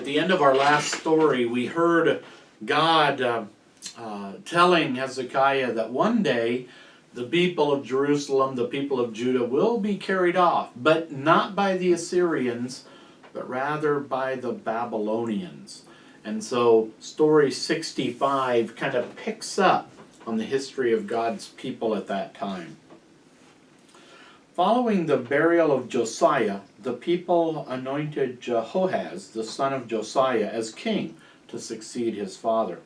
the end of our last story, we heard God telling Hezekiah that one day the people of Jerusalem, the people of Judah, will be carried off, but not by the Assyrians, but rather by the Babylonians. And so story 65 kind of picks up on the history of God's people at that time. Following the burial of Josiah, the people anointed Jehoahaz, the son of Josiah, as king to succeed his father.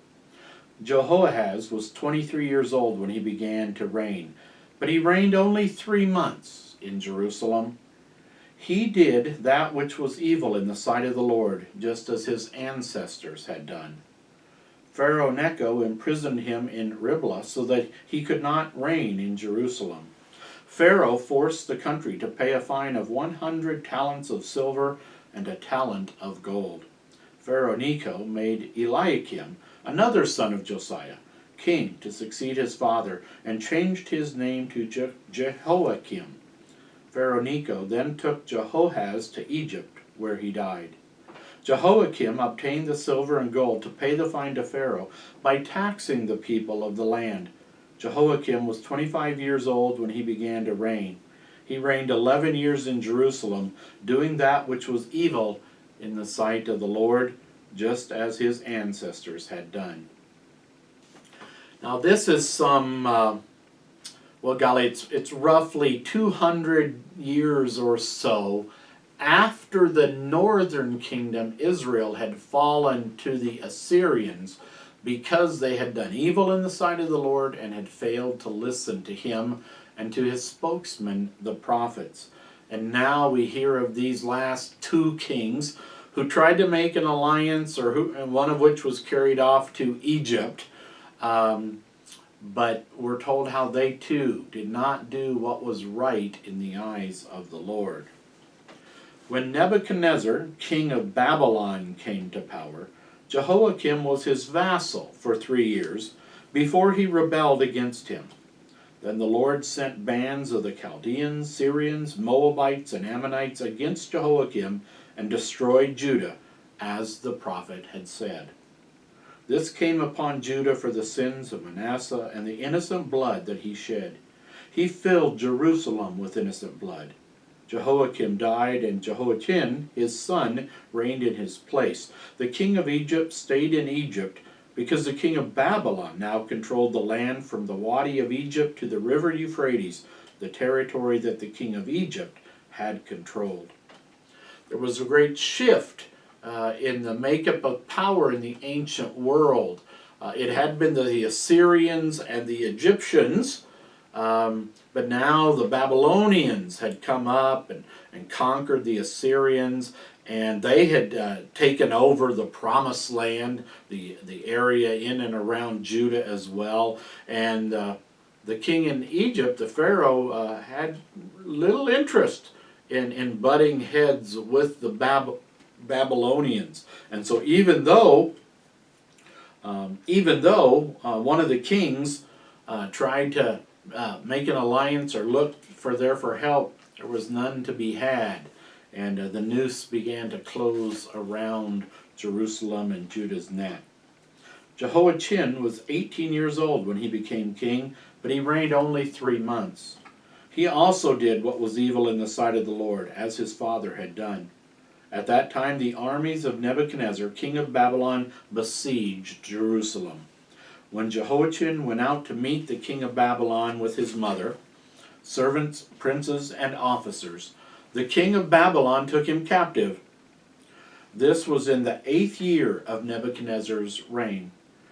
Jehoahaz was 23 years old when he began to reign, but he reigned only 3 months in Jerusalem. He did that which was evil in the sight of the Lord, just as his ancestors had done. Pharaoh Necho imprisoned him in Riblah so that he could not reign in Jerusalem. Pharaoh forced the country to pay a fine of 100 talents of silver and a talent of gold. Pharaoh Necho made Eliakim, another son of Josiah, king to succeed his father, and changed his name to Jehoiakim. Pharaoh Necho then took Jehoahaz to Egypt, where he died. Jehoiakim obtained the silver and gold to pay the fine to Pharaoh by taxing the people of the land. Jehoiakim was 25 years old when he began to reign. He reigned 11 years in Jerusalem, doing that which was evil in the sight of the Lord, just as his ancestors had done. Now this is some, it's roughly 200 years or so after the northern kingdom, Israel, had fallen to the Assyrians, because they had done evil in the sight of the Lord and had failed to listen to him and to his spokesmen, the prophets. And now we hear of these last 2 kings who tried to make an alliance, and one of which was carried off to Egypt. But we're told how they too did not do what was right in the eyes of the Lord. When Nebuchadnezzar, king of Babylon, came to power, Jehoiakim was his vassal for 3 years before he rebelled against him. Then the Lord sent bands of the Chaldeans, Syrians, Moabites, and Ammonites against Jehoiakim and destroyed Judah, as the prophet had said. This came upon Judah for the sins of Manasseh and the innocent blood that he shed. He filled Jerusalem with innocent blood. Jehoiakim died, and Jehoiachin, his son, reigned in his place. The king of Egypt stayed in Egypt, because the king of Babylon now controlled the land from the Wadi of Egypt to the river Euphrates, the territory that the king of Egypt had controlled. There was a great shift in the makeup of power in the ancient world. It had been the Assyrians and the Egyptians, but now the Babylonians had come up and conquered the Assyrians, and they had taken over the Promised Land, the area in and around Judah as well. And the king in Egypt, the Pharaoh, had little interest in butting heads with the Babylonians. And so even though one of the kings tried to make an alliance or look for help, there was none to be had, and the noose began to close around Jerusalem and Judah's neck. Jehoiachin was 18 years old when he became king, but he reigned only 3 months. He also did what was evil in the sight of the Lord, as his father had done. At that time the armies of Nebuchadnezzar, king of Babylon, besieged Jerusalem. When Jehoiachin went out to meet the king of Babylon with his mother, servants, princes, and officers, the king of Babylon took him captive. This was in the 8th year of Nebuchadnezzar's reign.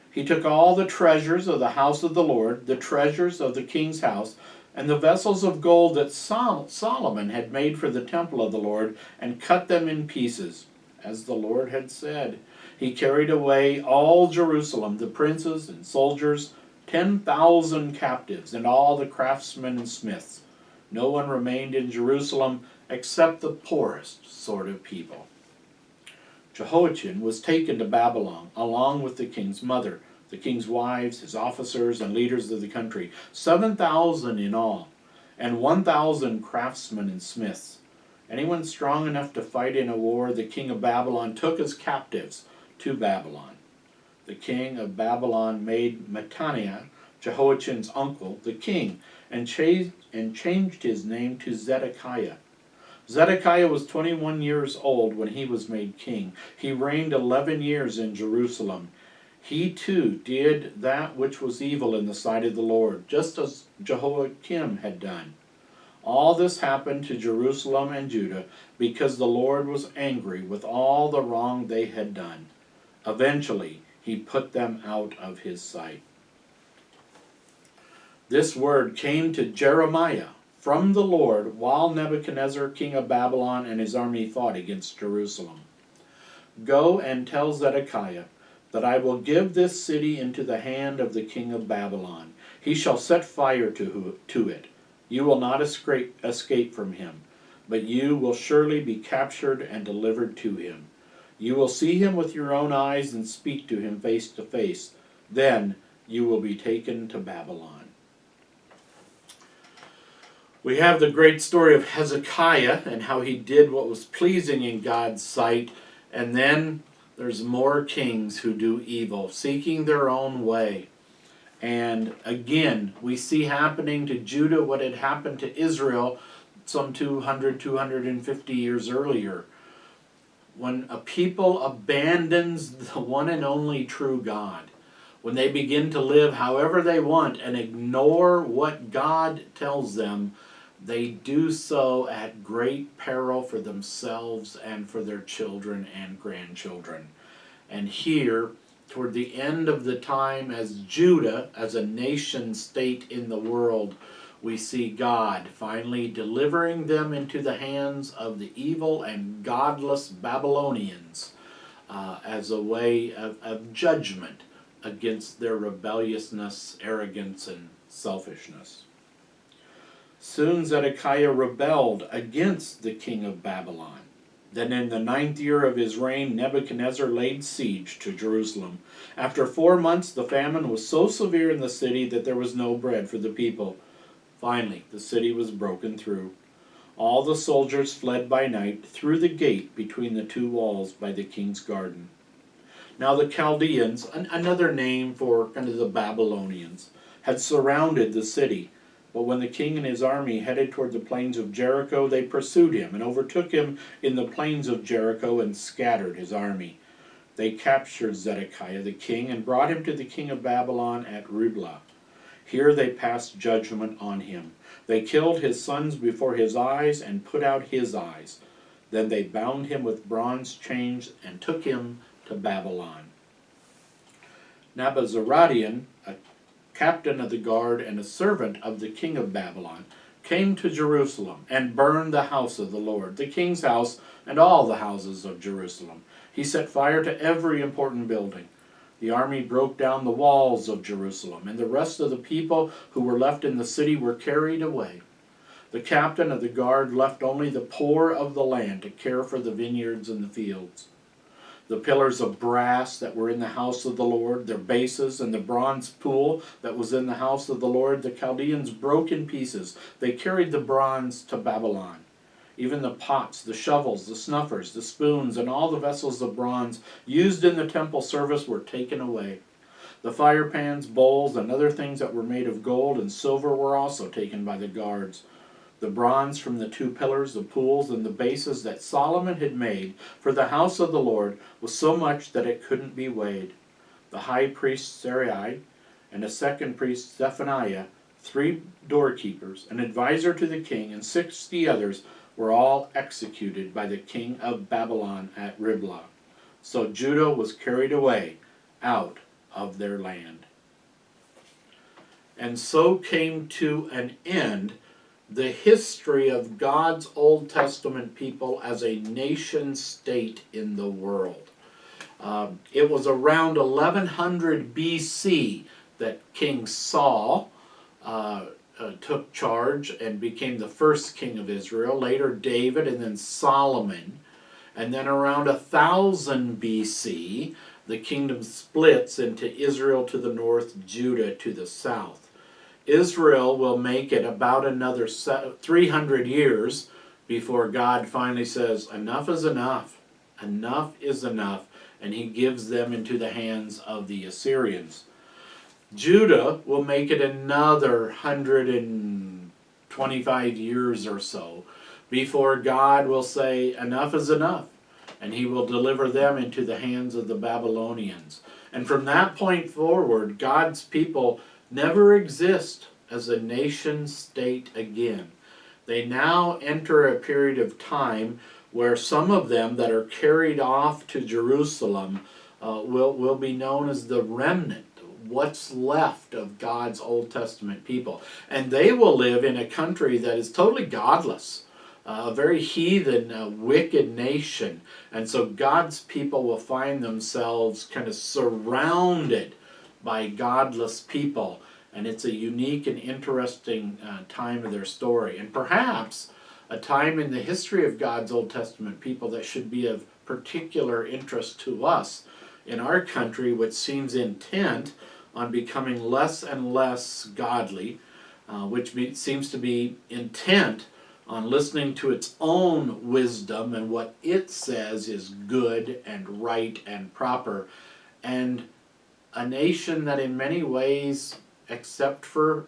He took all the treasures of the house of the Lord, the treasures of the king's house, and the vessels of gold that Solomon had made for the temple of the Lord, and cut them in pieces, as the Lord had said. He carried away all Jerusalem, the princes and soldiers, 10,000 captives, and all the craftsmen and smiths. No one remained in Jerusalem except the poorest sort of people. Jehoiachin was taken to Babylon, along with the king's mother, the king's wives, his officers, and leaders of the country, 7,000 in all, and 1,000 craftsmen and smiths. Anyone strong enough to fight in a war, the king of Babylon took as captives to Babylon. The king of Babylon made Mattaniah, Jehoiachin's uncle, the king, and changed his name to Zedekiah. Zedekiah was 21 years old when he was made king. He reigned 11 years in Jerusalem. He too did that which was evil in the sight of the Lord, just as Jehoiakim had done. All this happened to Jerusalem and Judah because the Lord was angry with all the wrong they had done. Eventually, he put them out of his sight. This word came to Jeremiah from the Lord while Nebuchadnezzar, king of Babylon, and his army fought against Jerusalem. Go and tell Zedekiah that I will give this city into the hand of the king of Babylon. He shall set fire to it. You will not escape from him, but you will surely be captured and delivered to him. You will see him with your own eyes and speak to him face to face. Then you will be taken to Babylon. We have the great story of Hezekiah and how he did what was pleasing in God's sight, and then there's more kings who do evil, seeking their own way. And again, we see happening to Judah what had happened to Israel some 250 years earlier. When a people abandons the one and only true God, when they begin to live however they want and ignore what God tells them, they do so at great peril for themselves and for their children and grandchildren. And here, toward the end of the time, as Judah, as a nation state in the world, we see God finally delivering them into the hands of the evil and godless Babylonians as a way of judgment against their rebelliousness, arrogance, and selfishness. Soon Zedekiah rebelled against the king of Babylon. Then in the 9th year of his reign, Nebuchadnezzar laid siege to Jerusalem. After 4 months, the famine was so severe in the city that there was no bread for the people. Finally, the city was broken through. All the soldiers fled by night through the gate between the two walls by the king's garden. Now the Chaldeans, another name for kind of the Babylonians, had surrounded the city. But when the king and his army headed toward the plains of Jericho, they pursued him and overtook him in the plains of Jericho and scattered his army. They captured Zedekiah the king and brought him to the king of Babylon at Riblah. Here they passed judgment on him. They killed his sons before his eyes and put out his eyes. Then they bound him with bronze chains and took him to Babylon. Nabuzaradan, a captain of the guard and a servant of the king of Babylon, came to Jerusalem and burned the house of the Lord, the king's house, and all the houses of Jerusalem. He set fire to every important building. The army broke down the walls of Jerusalem, and the rest of the people who were left in the city were carried away. The captain of the guard left only the poor of the land to care for the vineyards and the fields. The pillars of brass that were in the house of the Lord, their bases, and the bronze pool that was in the house of the Lord, the Chaldeans broke in pieces. They carried the bronze to Babylon. Even the pots, the shovels, the snuffers, the spoons, and all the vessels of bronze used in the temple service were taken away. The fire pans, bowls, and other things that were made of gold and silver were also taken by the guards. The bronze from the 2 pillars, the pools, and the bases that Solomon had made for the house of the Lord was so much that it couldn't be weighed. The high priest Sarai and the second priest Zephaniah, 3 doorkeepers, an advisor to the king, and 60 others were all executed by the king of Babylon at Riblah. So Judah was carried away out of their land. And so came to an end the history of God's Old Testament people as a nation state in the world. It was around 1100 BC that King Saul took charge and became the first king of Israel, later David, and then Solomon. And then around 1000 BC, the kingdom splits into Israel to the north, Judah to the south. Israel will make it about another 300 years before God finally says, enough is enough. Enough is enough. And he gives them into the hands of the Assyrians. Judah will make it another 125 years or so before God will say, enough is enough. And he will deliver them into the hands of the Babylonians. And from that point forward, God's people never exist as a nation state again. They now enter a period of time where some of them that are carried off to Jerusalem will be known as the remnant, what's left of God's Old Testament people. And they will live in a country that is totally godless, a very heathen, wicked nation. And so God's people will find themselves kind of surrounded by godless people. And it's a unique and interesting time of their story. And perhaps a time in the history of God's Old Testament people that should be of particular interest to us in our country, which seems intent on becoming less and less godly, seems to be intent on listening to its own wisdom and what it says is good and right and proper, and a nation that in many ways, except for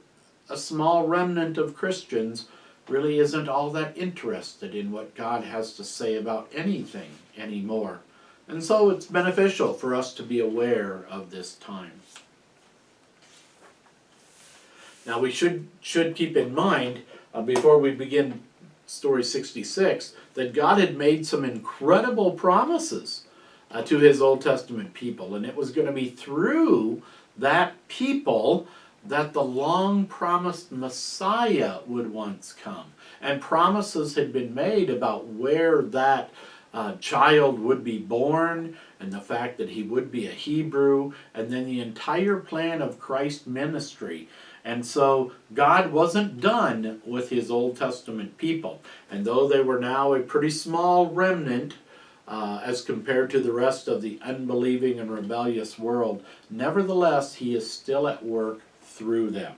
a small remnant of Christians, really isn't all that interested in what God has to say about anything anymore. And so it's beneficial for us to be aware of this time. Now we should keep in mind, before we begin story 66, that God had made some incredible promises to his Old Testament people. And it was going to be through that people that the long-promised Messiah would once come. And promises had been made about where that child would be born, and the fact that he would be a Hebrew, and then the entire plan of Christ's ministry. And so God wasn't done with his Old Testament people. And though they were now a pretty small remnant, as compared to the rest of the unbelieving and rebellious world, nevertheless, he is still at work through them.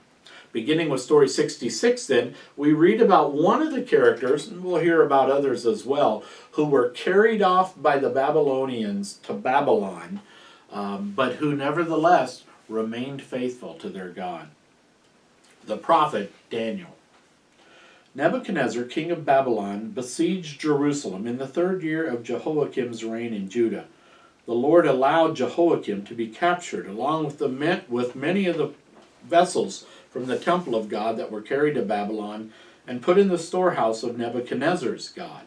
Beginning with story 66 then, we read about one of the characters, and we'll hear about others as well, who were carried off by the Babylonians to Babylon, but who nevertheless remained faithful to their God. The prophet Daniel. Nebuchadnezzar, king of Babylon, besieged Jerusalem in the 3rd year of Jehoiakim's reign in Judah. The Lord allowed Jehoiakim to be captured, along with many of the vessels from the temple of God that were carried to Babylon, and put in the storehouse of Nebuchadnezzar's God.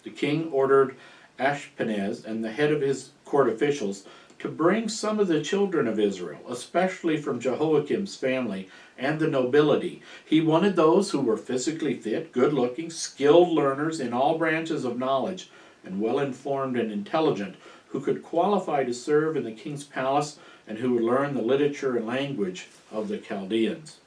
The king ordered Ashpenaz and the head of his court officials to bring some of the children of Israel, especially from Jehoiakim's family and the nobility. He wanted those who were physically fit, good-looking, skilled learners in all branches of knowledge, and well-informed and intelligent, who could qualify to serve in the king's palace and who would learn the literature and language of the Chaldeans.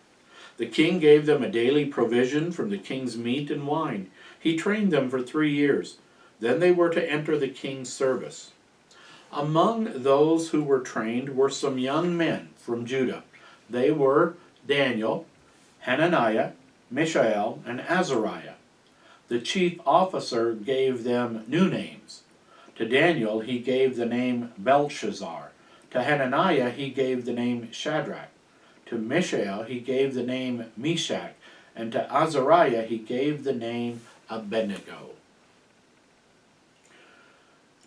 The king gave them a daily provision from the king's meat and wine. He trained them for 3 years. Then they were to enter the king's service. Among those who were trained were some young men from Judah. They were Daniel, Hananiah, Mishael, and Azariah. The chief officer gave them new names. To Daniel he gave the name Belshazzar. To Hananiah he gave the name Shadrach. To Mishael he gave the name Meshach. And to Azariah he gave the name Abednego.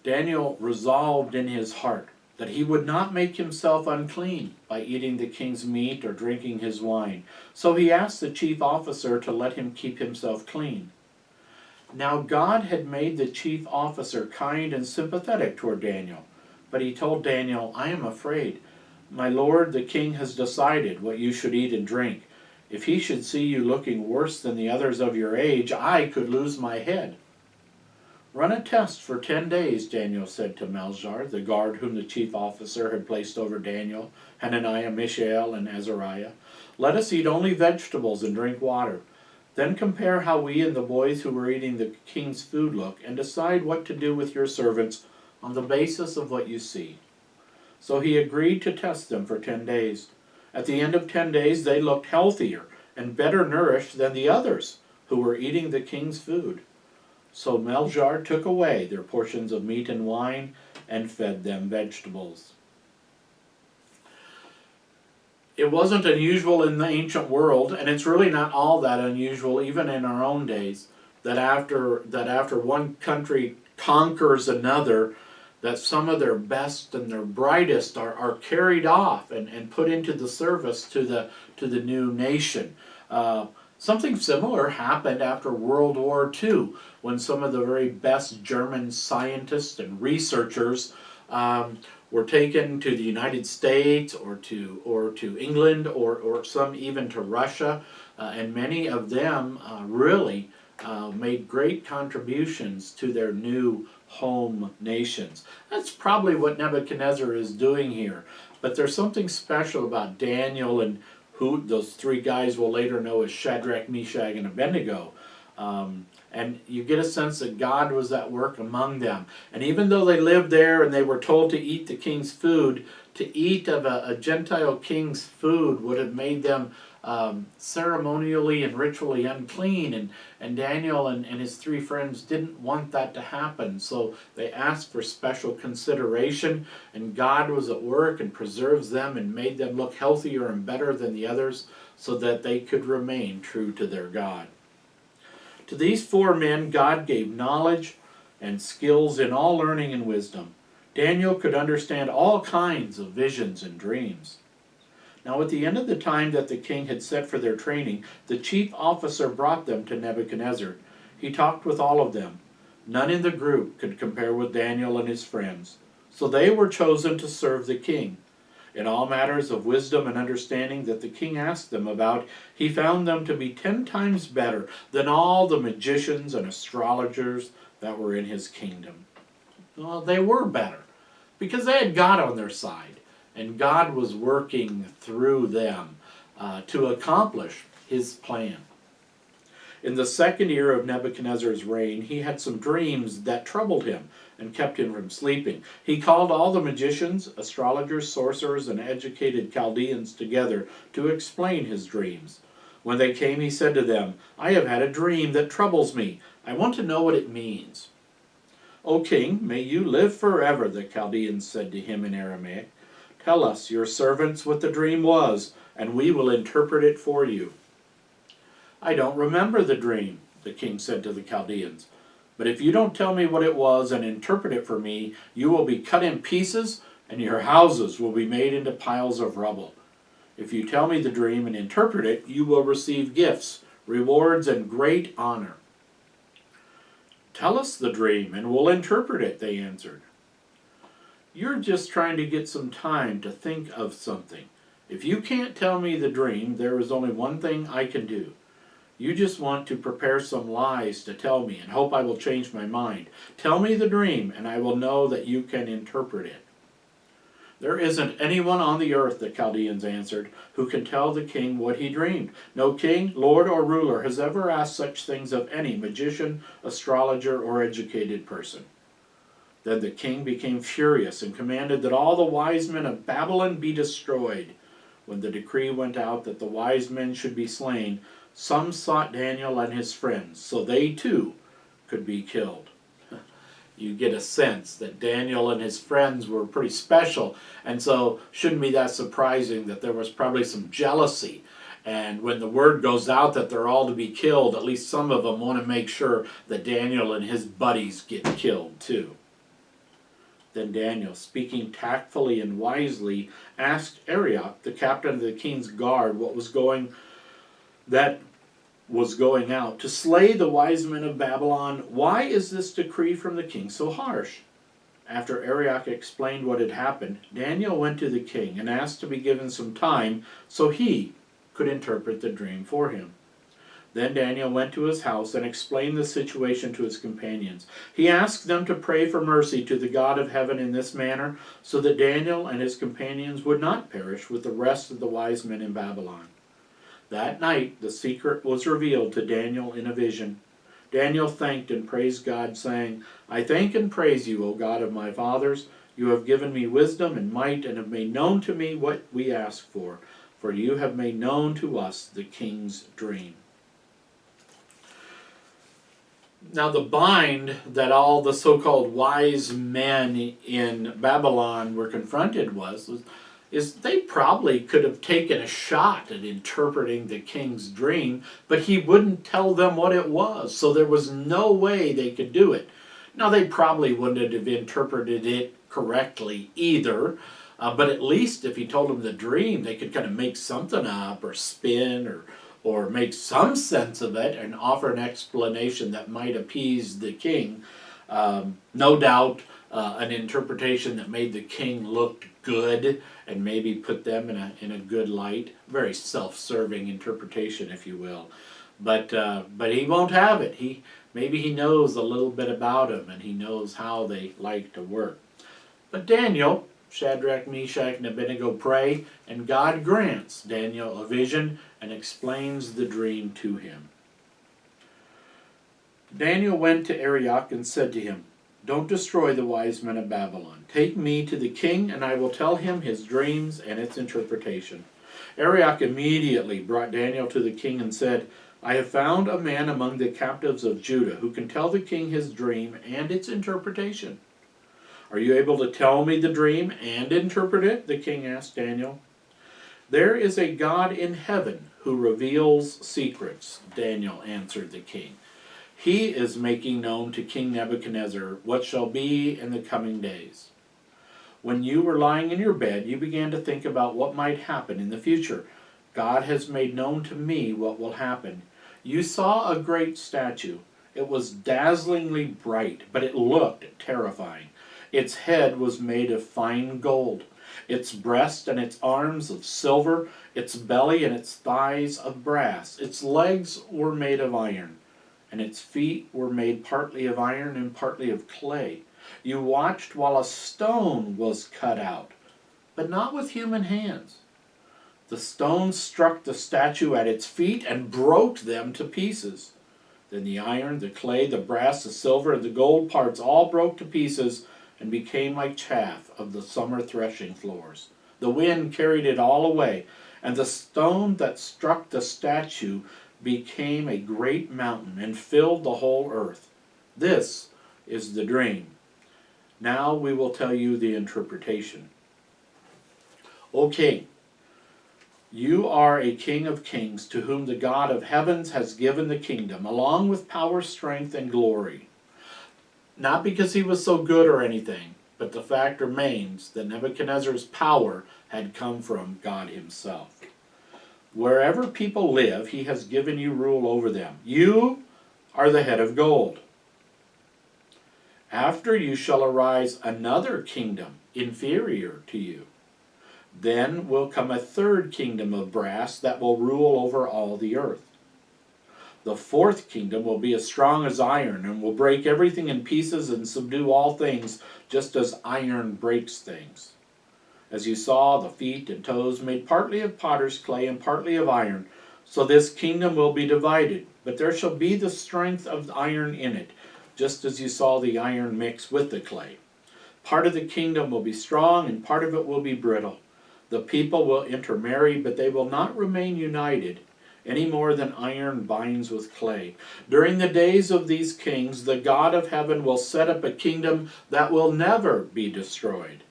Daniel resolved in his heart that he would not make himself unclean by eating the king's meat or drinking his wine. So he asked the chief officer to let him keep himself clean. Now God had made the chief officer kind and sympathetic toward Daniel, but he told Daniel, "I am afraid. My lord the king has decided what you should eat and drink. If he should see you looking worse than the others of your age, I could lose my head." "Run a test for 10 days, Daniel said to Melzar, the guard whom the chief officer had placed over Daniel, Hananiah, Mishael, and Azariah. "Let us eat only vegetables and drink water. Then compare how we and the boys who were eating the king's food look, and decide what to do with your servants on the basis of what you see." So he agreed to test them for 10 days. At the end of 10 days, they looked healthier and better nourished than the others who were eating the king's food. So Melchizedek took away their portions of meat and wine and fed them vegetables. It wasn't unusual in the ancient world, and it's really not all that unusual even in our own days, that after one country conquers another, that some of their best and their brightest are carried off and put into the service to the new nation. Something similar happened after World War II, when some of the very best German scientists and researchers were taken to the United States or to England or some even to Russia, and many of them really made great contributions to their new home nations. That's probably what Nebuchadnezzar is doing here. But there's something special about Daniel and who those three guys will later know as Shadrach, Meshach, and Abednego. And you get a sense that God was at work among them. And even though they lived there and they were told to eat the king's food, to eat of a Gentile king's food would have made them ceremonially and ritually unclean. And Daniel and his three friends didn't want that to happen. So they asked for special consideration, and God was at work and preserves them and made them look healthier and better than the others so that they could remain true to their God. To these four men, God gave knowledge and skills in all learning and wisdom. Daniel could understand all kinds of visions and dreams. Now, at the end of the time that the king had set for their training, the chief officer brought them to Nebuchadnezzar. He talked with all of them. None in the group could compare with Daniel and his friends, so they were chosen to serve the king. In all matters of wisdom and understanding that the king asked them about, he found them to be 10 times better than all the magicians and astrologers that were in his kingdom. Well, they were better, because they had God on their side, and God was working through them to accomplish his plan. In the second year of Nebuchadnezzar's reign, he had some dreams that troubled him and kept him from sleeping. He called all the magicians, astrologers, sorcerers, and educated Chaldeans together to explain his dreams. When they came, he said to them, "I have had a dream that troubles me. I want to know what it means." "O king, may you live forever," the Chaldeans said to him in Aramaic. "Tell us, your servants, what the dream was, and we will interpret it for you." "I don't remember the dream," the king said to the Chaldeans. "But if you don't tell me what it was and interpret it for me, you will be cut in pieces, and your houses will be made into piles of rubble. If you tell me the dream and interpret it, you will receive gifts, rewards, and great honor." "Tell us the dream, and we'll interpret it," they answered. "You're just trying to get some time to think of something. If you can't tell me the dream, there is only one thing I can do. You just want to prepare some lies to tell me and hope I will change my mind. Tell me the dream, and I will know that you can interpret it." "There isn't anyone on the earth," the Chaldeans answered, "who can tell the king what he dreamed. No king, lord, or ruler has ever asked such things of any magician, astrologer, or educated person." Then the king became furious and commanded that all the wise men of Babylon be destroyed. When the decree went out that the wise men should be slain, some sought Daniel and his friends, so they too could be killed. You get a sense that Daniel and his friends were pretty special, and so shouldn't be that surprising that there was probably some jealousy. And when the word goes out that they're all to be killed, at least some of them want to make sure that Daniel and his buddies get killed too. Then Daniel, speaking tactfully and wisely, asked Arioch, the captain of the king's guard, what was going out to slay the wise men of Babylon. "Why is this decree from the king so harsh?" After Arioch explained what had happened, Daniel went to the king and asked to be given some time so he could interpret the dream for him. Then Daniel went to his house and explained the situation to his companions. He asked them to pray for mercy to the God of heaven in this manner, so that Daniel and his companions would not perish with the rest of the wise men in Babylon. That night the secret was revealed to Daniel in a vision. Daniel thanked and praised God, saying, "I thank and praise you, O God of my fathers. You have given me wisdom and might, and have made known to me what we ask for you have made known to us the king's dream." Now, the bind that all the so-called wise men in Babylon were confronted is they probably could have taken a shot at interpreting the king's dream, but he wouldn't tell them what it was, so there was no way they could do it. Now, they probably wouldn't have interpreted it correctly either, but at least if he told them the dream, they could kind of make something up or spin or make some sense of it and offer an explanation that might appease the king. No doubt an interpretation that made the king look good and maybe put them in a good light. Very self-serving interpretation, if you will. But he won't have it. Maybe he knows a little bit about them and he knows how they like to work. But Daniel, Shadrach, Meshach, and Abednego pray, and God grants Daniel a vision and explains the dream to him. Daniel went to Arioch and said to him, "Don't destroy the wise men of Babylon. Take me to the king, and I will tell him his dreams and its interpretation." Arioch immediately brought Daniel to the king and said, "I have found a man among the captives of Judah who can tell the king his dream and its interpretation." "Are you able to tell me the dream and interpret it?" the king asked Daniel. "There is a God in heaven who reveals secrets," Daniel answered the king. "He is making known to King Nebuchadnezzar what shall be in the coming days. When you were lying in your bed, you began to think about what might happen in the future. God has made known to me what will happen. You saw a great statue. It was dazzlingly bright, but it looked terrifying. Its head was made of fine gold, its breast and its arms of silver, its belly and its thighs of brass. Its legs were made of iron, and its feet were made partly of iron and partly of clay. You watched while a stone was cut out, but not with human hands. The stone struck the statue at its feet and broke them to pieces. Then the iron, the clay, the brass, the silver, and the gold parts all broke to pieces and became like chaff of the summer threshing floors. The wind carried it all away, and the stone that struck the statue became a great mountain and filled the whole earth. This is the dream. Now we will tell you the interpretation. O king, you are a king of kings to whom the God of heavens has given the kingdom, along with power, strength, and glory. Not because he was so good or anything, but the fact remains that Nebuchadnezzar's power had come from God himself. Wherever people live, he has given you rule over them. You are the head of gold. After you shall arise another kingdom inferior to you. Then will come a third kingdom of brass that will rule over all the earth. The fourth kingdom will be as strong as iron and will break everything in pieces and subdue all things, just as iron breaks things. As you saw, the feet and toes made partly of potter's clay and partly of iron, so this kingdom will be divided, but there shall be the strength of iron in it, just as you saw the iron mix with the clay. Part of the kingdom will be strong and part of it will be brittle. The people will intermarry, but they will not remain united, any more than iron binds with clay. During the days of these kings, the God of heaven will set up a kingdom that will never be destroyed.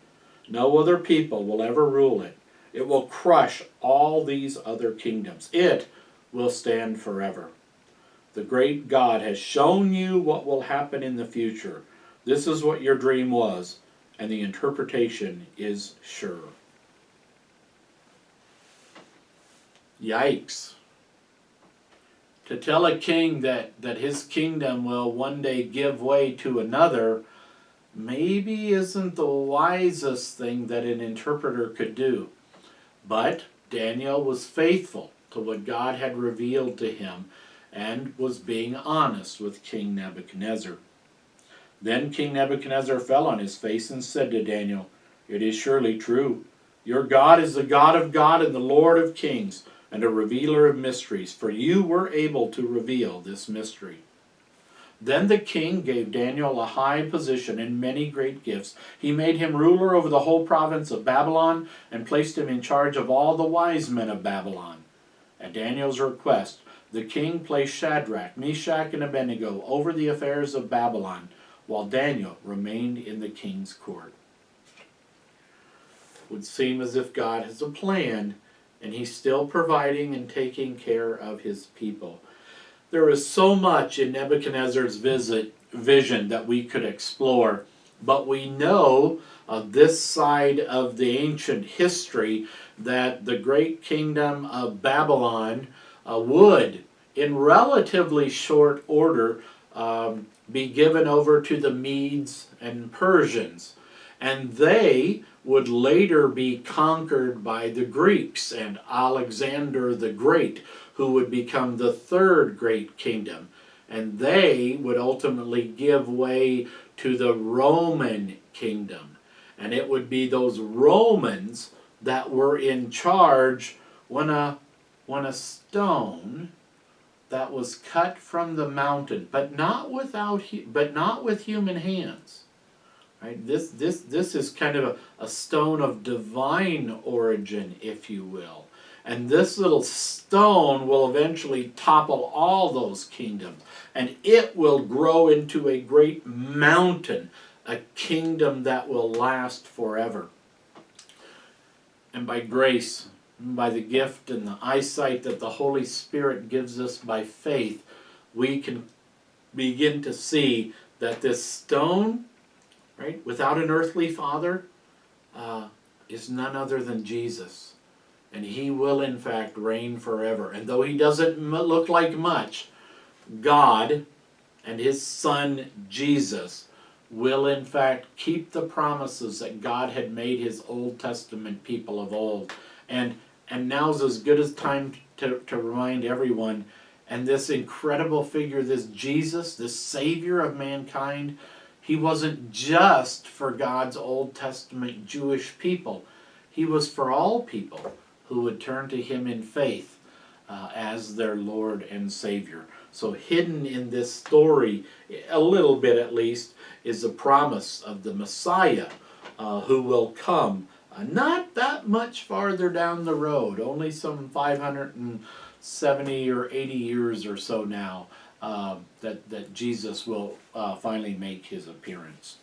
No other people will ever rule it. It will crush all these other kingdoms. It will stand forever. The great God has shown you what will happen in the future. This is what your dream was, and the interpretation is sure. Yikes. To tell a king that his kingdom will one day give way to another maybe isn't the wisest thing that an interpreter could do. But Daniel was faithful to what God had revealed to him and was being honest with King Nebuchadnezzar. Then King Nebuchadnezzar fell on his face and said to Daniel, "It is surely true. Your God is the God of God and the Lord of kings, and a revealer of mysteries, for you were able to reveal this mystery." Then the king gave Daniel a high position and many great gifts. He made him ruler over the whole province of Babylon and placed him in charge of all the wise men of Babylon. At Daniel's request, the king placed Shadrach, Meshach, and Abednego over the affairs of Babylon, while Daniel remained in the king's court. It would seem as if God has a plan, and he's still providing and taking care of his people. There is so much in Nebuchadnezzar's vision that we could explore, but we know this side of the ancient history that the great kingdom of Babylon would, in relatively short order, be given over to the Medes and Persians. And they would later be conquered by the Greeks and Alexander the Great, who would become the third great kingdom. And they would ultimately give way to the Roman kingdom. And it would be those Romans that were in charge when a stone that was cut from the mountain, but not with human hands. Right? This is kind of a stone of divine origin, if you will. And this little stone will eventually topple all those kingdoms. And it will grow into a great mountain, a kingdom that will last forever. And by grace, by the gift and the eyesight that the Holy Spirit gives us by faith, we can begin to see that this stone, right, without an earthly father, is none other than Jesus. And he will in fact reign forever. And though he doesn't look like much, God and his Son Jesus will in fact keep the promises that God had made his Old Testament people of old. And now's as good a time to remind everyone, and this incredible figure, this Jesus, this Savior of mankind, he wasn't just for God's Old Testament Jewish people. He was for all people who would turn to him in faith as their Lord and Savior. So hidden in this story, a little bit at least, is the promise of the Messiah who will come not that much farther down the road, only some 570 or 80 years or so now, that Jesus will finally make his appearance.